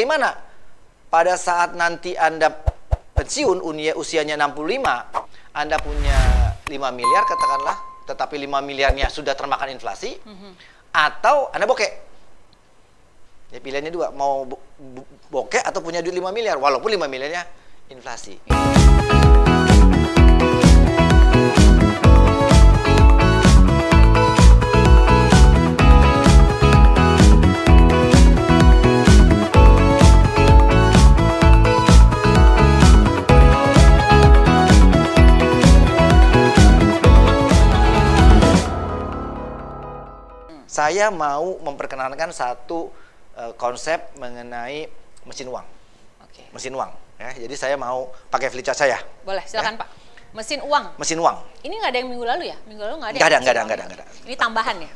mana? Pada saat nanti Anda pensiun, usianya 65, Anda punya 5 miliar katakanlah, tetapi 5 miliarnya sudah termakan inflasi, atau Anda bokeh. Ya, pilihannya dua, mau bokeh atau punya duit 5 miliar, walaupun 5 miliarnya inflasi. Saya mau memperkenalkan satu konsep mengenai mesin uang. Oke. Mesin uang. Ya, jadi saya mau pakai flipchart saya. Boleh, silakan ya. Pak. Mesin uang. Mesin uang. Ini nggak ada yang minggu lalu ya? Minggu lalu nggak ada. Nggak ada. Ini tambahan ya?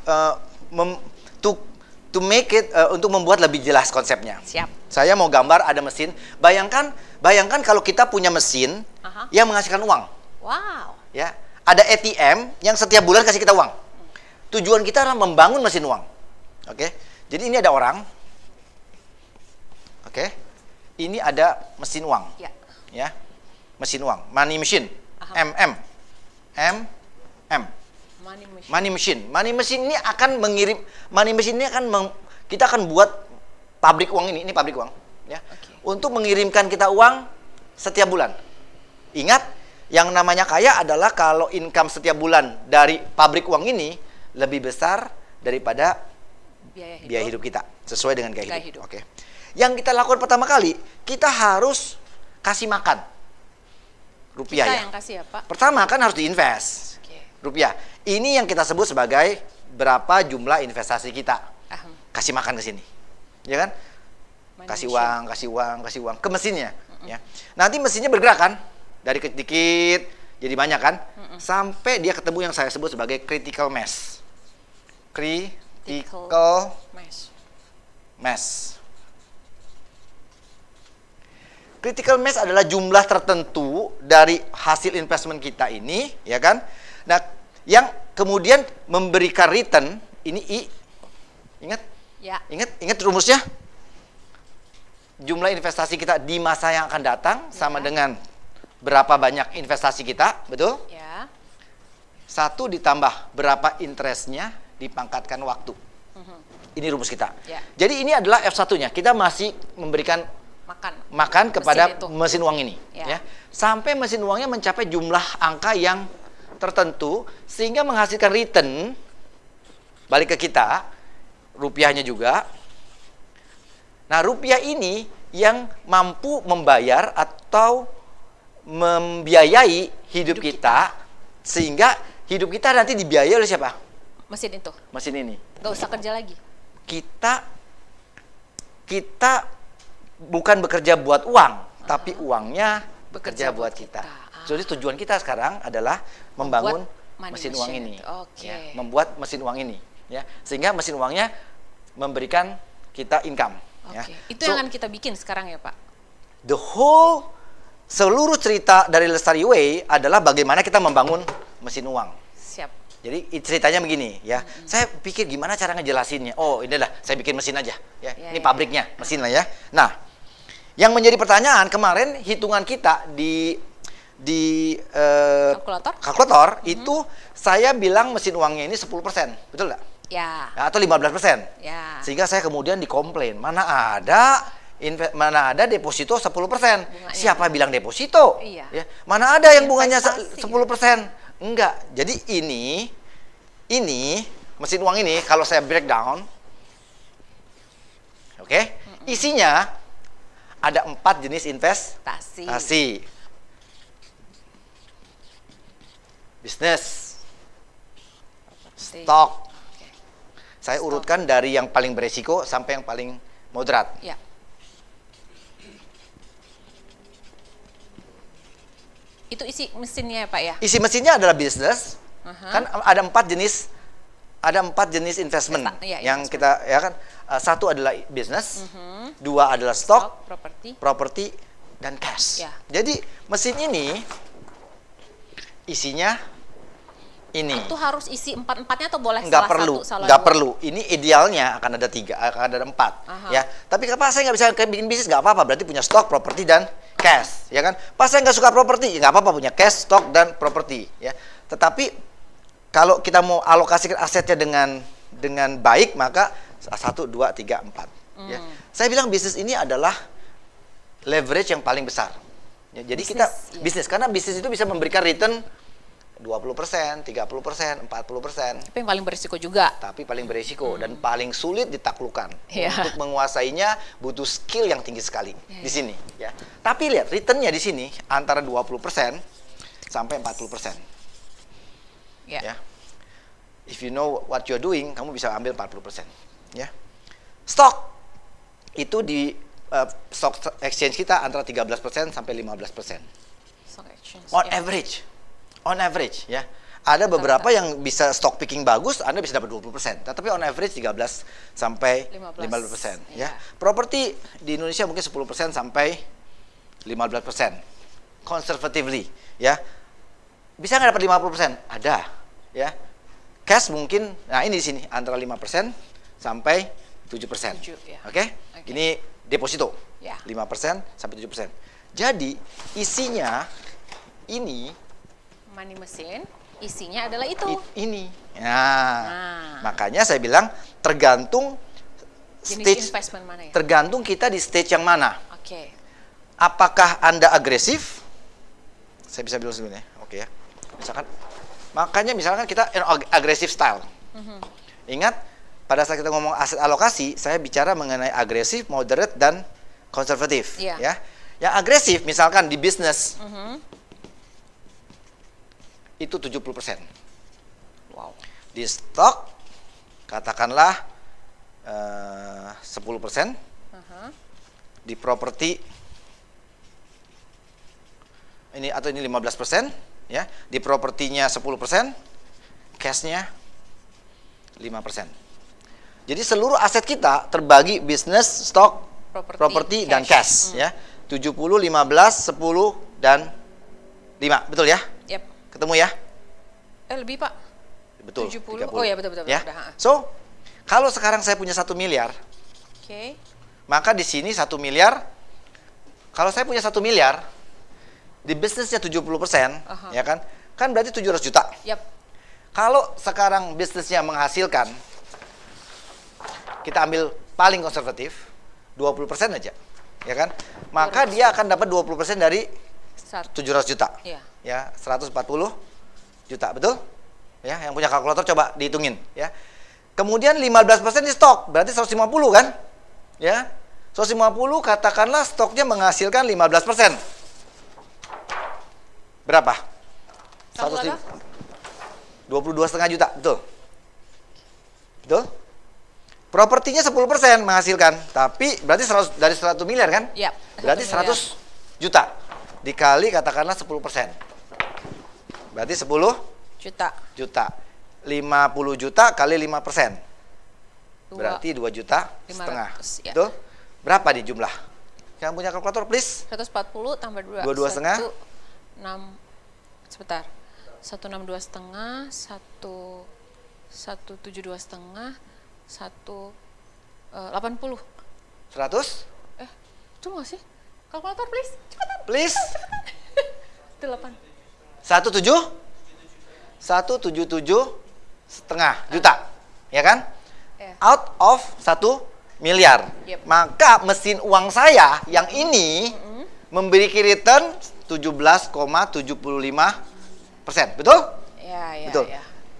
To make it untuk membuat lebih jelas konsepnya. Siap. Saya mau gambar ada mesin. Bayangkan kalau kita punya mesin yang menghasilkan uang. Wow. Ya, ada ATM yang setiap bulan kasih kita uang. Tujuan kita adalah membangun mesin uang. Oke. Jadi ini ada orang. Oke. Ini ada mesin uang. Ya. Ya. Mesin uang, money machine. MM. Money machine. Money machine ini akan mengirim, money machine ini akan kita akan buat pabrik uang ini pabrik uang, ya. Okay. Untuk mengirimkan kita uang setiap bulan. Ingat, yang namanya kaya adalah kalau income setiap bulan dari pabrik uang ini lebih besar daripada biaya hidup kita, sesuai dengan gaya hidup. Oke. Yang kita lakukan pertama kali, kita harus kasih makan rupiah. Kita yang kasih ya, Pak? Pertama kan harus diinvest. Rupiah. Ini yang kita sebut sebagai berapa jumlah investasi kita. Kasih makan ke sini. Ya kan? Kasih uang ke mesinnya, ya. Nanti mesinnya bergerak kan? Dari sedikit jadi banyak kan? Sampai dia ketemu yang saya sebut sebagai critical mass. Critical mass. Critical mass adalah jumlah tertentu dari hasil investment kita ini, ya kan? Nah, yang kemudian memberikan return ini I. Ingat? Ya. Ingat rumusnya? Jumlah investasi kita di masa yang akan datang sama dengan berapa banyak investasi kita, betul? Ya. 1 ditambah berapa interestnya dipangkatkan waktu. Ini rumus kita. Ya. Jadi ini adalah F1-nya. Kita masih memberikan makan kepada mesin uang ini. Ya. Sampai mesin uangnya mencapai jumlah angka yang tertentu sehingga menghasilkan return balik ke kita, rupiahnya juga. Nah, rupiah ini yang mampu membayar atau membiayai hidup kita sehingga hidup kita nanti dibiayai oleh siapa? Mesin itu. Mesin ini. Gak usah kerja lagi. Kita bukan bekerja buat uang, tapi uangnya bekerja buat kita. Jadi tujuan kita sekarang adalah membangun mesin uang ini. Ya, membuat mesin uang ini, ya. Sehingga mesin uangnya memberikan kita income. Ya. Itu yang akan kita bikin sekarang ya, Pak? Seluruh cerita dari Lestari Way adalah bagaimana kita membangun mesin uang. Siap. Jadi ceritanya begini, ya. Saya pikir gimana cara ngejelasinnya. Oh, inilah saya bikin mesin aja, ya. Ini pabriknya, mesin lah ya. Nah, yang menjadi pertanyaan kemarin hitungan kita di kalkulator itu saya bilang mesin uangnya ini 10%, betul nggak? Ya. Atau 15%. Ya. Sehingga saya kemudian dikomplain, mana ada deposito 10%. Bunganya. Siapa bilang deposito? Iya. Ya. Mana ada yang bunganya 10%? Enggak. Jadi ini mesin uang ini kalau saya breakdown, oke, isinya ada 4 jenis investasi. Bisnis, stok. Saya urutkan dari yang paling beresiko sampai yang paling moderat. Ya. Itu isi mesinnya ya, Pak ya? Isi mesinnya adalah bisnis. Kan ada 4 jenis investment yang kita, ya kan, 1 adalah bisnis, 2 adalah stok, properti, dan cash. Ya. Jadi mesin ini isinya Ini. Itu harus isi 4-4-nya atau boleh nggak salah perlu, satu, salah nggak dua? perlu. Ini idealnya akan ada 3, akan ada 4, ya. Tapi kenapa saya nggak bisa bikin bisnis? Nggak apa-apa, berarti punya stok, properti, dan cash, ya kan? Pas saya nggak suka properti, nggak apa-apa, punya cash, stok, dan properti, ya. Tetapi kalau kita mau alokasikan asetnya dengan baik, maka 1, 2, 3, 4. Ya. Saya bilang bisnis ini adalah leverage yang paling besar. Ya, jadi kita bisnis, karena bisnis itu bisa memberikan return 20%, 30%, 40%. Tapi yang paling berisiko juga. Tapi paling berisiko dan paling sulit ditaklukkan. Untuk menguasainya butuh skill yang tinggi sekali di sini. Ya. Tapi lihat returnnya di sini antara 20% sampai 40%. Ya. If you know what you're doing, kamu bisa ambil 40%. Ya. Stok itu di stock exchange kita antara 13% sampai 15%. On average, ya. Ada beberapa yang bisa stock picking bagus, Anda bisa dapat 20%. Tapi on average 13 sampai 15%, ya. Properti di Indonesia mungkin 10% sampai 15%. Conservatively, ya. Bisa nggak dapat 50%? Ada, ya. Cash mungkin, nah ini di sini antara 5% sampai 7%. Oke? Ini deposito, 5% sampai 7%. Jadi isinya ini money mesin, isinya adalah itu. Ini. Nah, makanya saya bilang tergantung jenis investment mana ya? Tergantung kita di stage yang mana. Apakah Anda agresif? Saya bisa bilang sebenarnya. Oke ya. Misalkan kita agresif style. Ingat, pada saat kita ngomong aset alokasi, saya bicara mengenai agresif, moderate, dan konservatif. Ya. Yang agresif, misalkan di bisnis, itu 70%. Di stok, katakanlah 10%. Di properti, ini 15%. Ya. Di propertinya 10%, cashnya 5%. Jadi seluruh aset kita terbagi bisnis, stok, properti, dan cash. Ya. 70, 15, 10, dan 5. Betul ya? Ketemu ya? Lebih, Pak. Betul. 70. 30. Oh ya, betul. Ya? So, kalau sekarang saya punya 1 miliar, maka di sini 1 miliar, kalau saya punya 1 miliar, di bisnisnya 70%, ya kan? Kan berarti 700 juta. Kalau sekarang bisnisnya menghasilkan, kita ambil paling konservatif 20% aja, ya kan? Maka dia akan dapat 20% dari 700 juta. Ya, 140 juta, betul? Ya, yang punya kalkulator coba dihitungin, ya. Kemudian 15% di stok, berarti 150 kan? Ya. 150 katakanlah stoknya menghasilkan 15%. Berapa? 22,5 juta, betul? Betul? Propertinya 10% menghasilkan, tapi berarti 100 dari 100 miliar kan? Berarti 100 juta dikali katakanlah 10%. Berarti 10 juta. 50 juta kali 5%. Berarti 2 juta setengah. Betul? Berapa di jumlah? Yang punya kalkulator please? 140 tambah 2. 22 setengah. 162 setengah, 172 setengah, 80. 100? Itu nggak sih? Kalkulator please, cepetan. Please. 8. 177 setengah juta, ya kan? Out of 1 miliar. Maka mesin uang saya yang ini memberi return 17,75%, betul? Betul.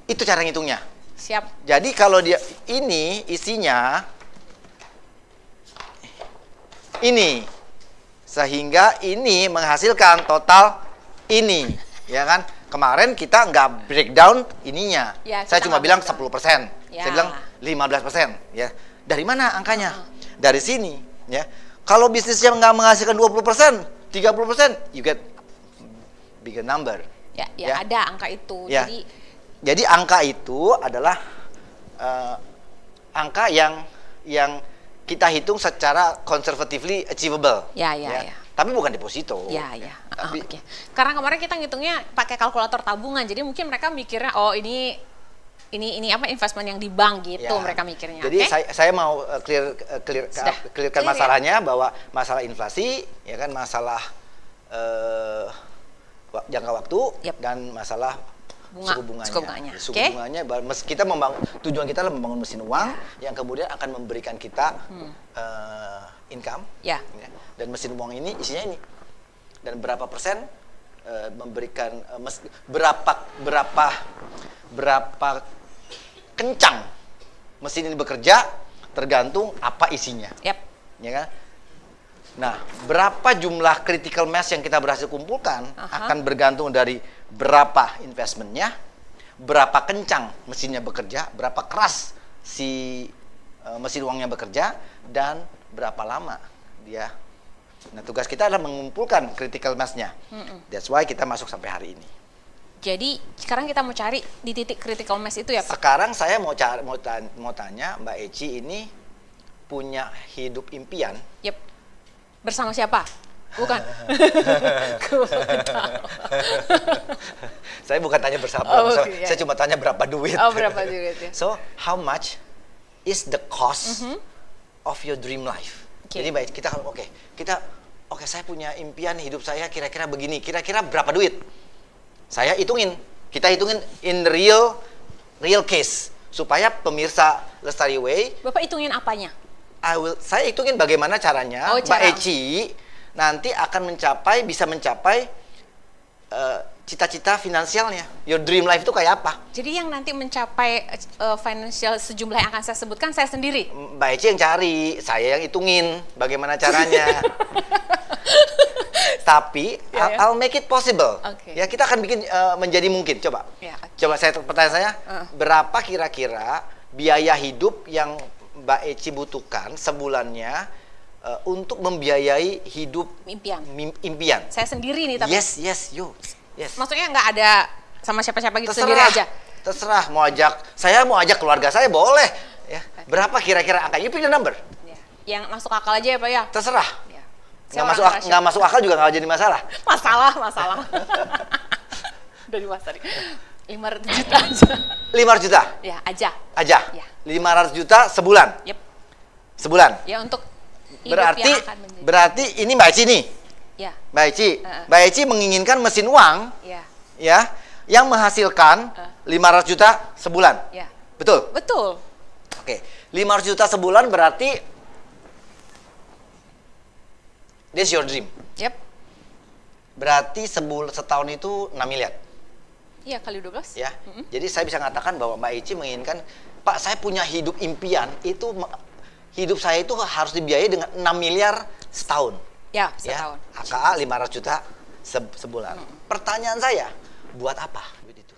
Itu cara ngitungnya. Siap. Jadi kalau dia ini isinya ini, sehingga ini menghasilkan total ini, ya kan? Kemarin kita nggak breakdown ininya. Saya cuma bilang 10%. Saya bilang 15%, ya. Dari mana angkanya? Dari sini, ya. Kalau bisnisnya nggak menghasilkan 20%, 30%, you get bigger number. Ya, ada angka itu. Ya. Jadi angka itu adalah angka yang kita hitung secara conservatively achievable. Ya. Tapi bukan deposito. Ya. Tapi, Oke. Karena kemarin kita ngitungnya pakai kalkulator tabungan, jadi mungkin mereka mikirnya, oh ini apa investment yang di bank gitu, mereka mikirnya. Jadi saya mau clearkan masalahnya, bahwa masalah inflasi, ya kan, masalah jangka waktu, dan masalah suku bunganya. Suku bunganya, kita tujuan kita adalah membangun mesin uang yang kemudian akan memberikan kita income. Dan mesin uang ini isinya ini. Dan berapa persen memberikan berapa kencang mesin ini bekerja tergantung apa isinya. Ya kan? Nah, berapa jumlah critical mass yang kita berhasil kumpulkan akan bergantung dari berapa investmentnya, berapa kencang mesinnya bekerja, berapa keras si mesin uangnya bekerja, dan berapa lama dia. Nah, tugas kita adalah mengumpulkan critical mass-nya. That's why kita masuk sampai hari ini. Jadi sekarang kita mau cari di titik critical mass itu ya Pak? Sekarang saya mau tanya Mbak Eci ini punya hidup impian. Bersama siapa? Bukan. Saya bukan tanya bersama. Saya cuma tanya berapa duit. Berapa duit ya. So, how much is the cost of your dream life? Jadi baik, kita saya punya impian hidup saya kira-kira begini. Kira-kira berapa duit? Kita hitungin in real case supaya pemirsa Lestari Way. Bapak hitungin apanya? Saya hitungin bagaimana caranya Mbak Eci nanti akan bisa mencapai cita-cita finansialnya. Your dream life itu kayak apa? Jadi yang nanti mencapai financial sejumlah yang akan saya sebutkan saya sendiri? Mbak Eci yang cari, saya yang hitungin bagaimana caranya. Tapi I'll make it possible. Ya, kita akan bikin menjadi mungkin. Coba. Coba pertanyaan saya, berapa kira-kira biaya hidup yang Mbak Eci butuhkan sebulannya untuk membiayai hidup impian? Saya sendiri nih tapi. Yes. Maksudnya nggak ada sama siapa-siapa gitu, sendiri aja? Terserah, saya mau ajak keluarga saya boleh. Ya. Berapa kira-kira angka? You pick the number. Yang masuk akal aja ya Pak ya? Terserah. Nggak masuk akal juga nggak jadi masalah. Masalah. Dari Mas tadi. 500 juta aja. 500 juta? Ya, aja. Ya. 500 juta sebulan? Sebulan? Ya, untuk hidup yang akan menjadi. Berarti ini Mbak Eci nih? Ya. Mbak Eci menginginkan mesin uang ya, yang menghasilkan 500 juta sebulan? Ya. Betul? Betul. Oke, 500 juta sebulan berarti this your dream? Berarti setahun itu 6 miliar? Iya, kali 12. Ya. Jadi saya bisa mengatakan bahwa Mbak Eci menginginkan, Pak, saya punya hidup impian, hidup saya itu harus dibiayai dengan 6 miliar setahun. Ya, setahun. AKA 500 juta sebulan. Pertanyaan saya, buat apa duit itu?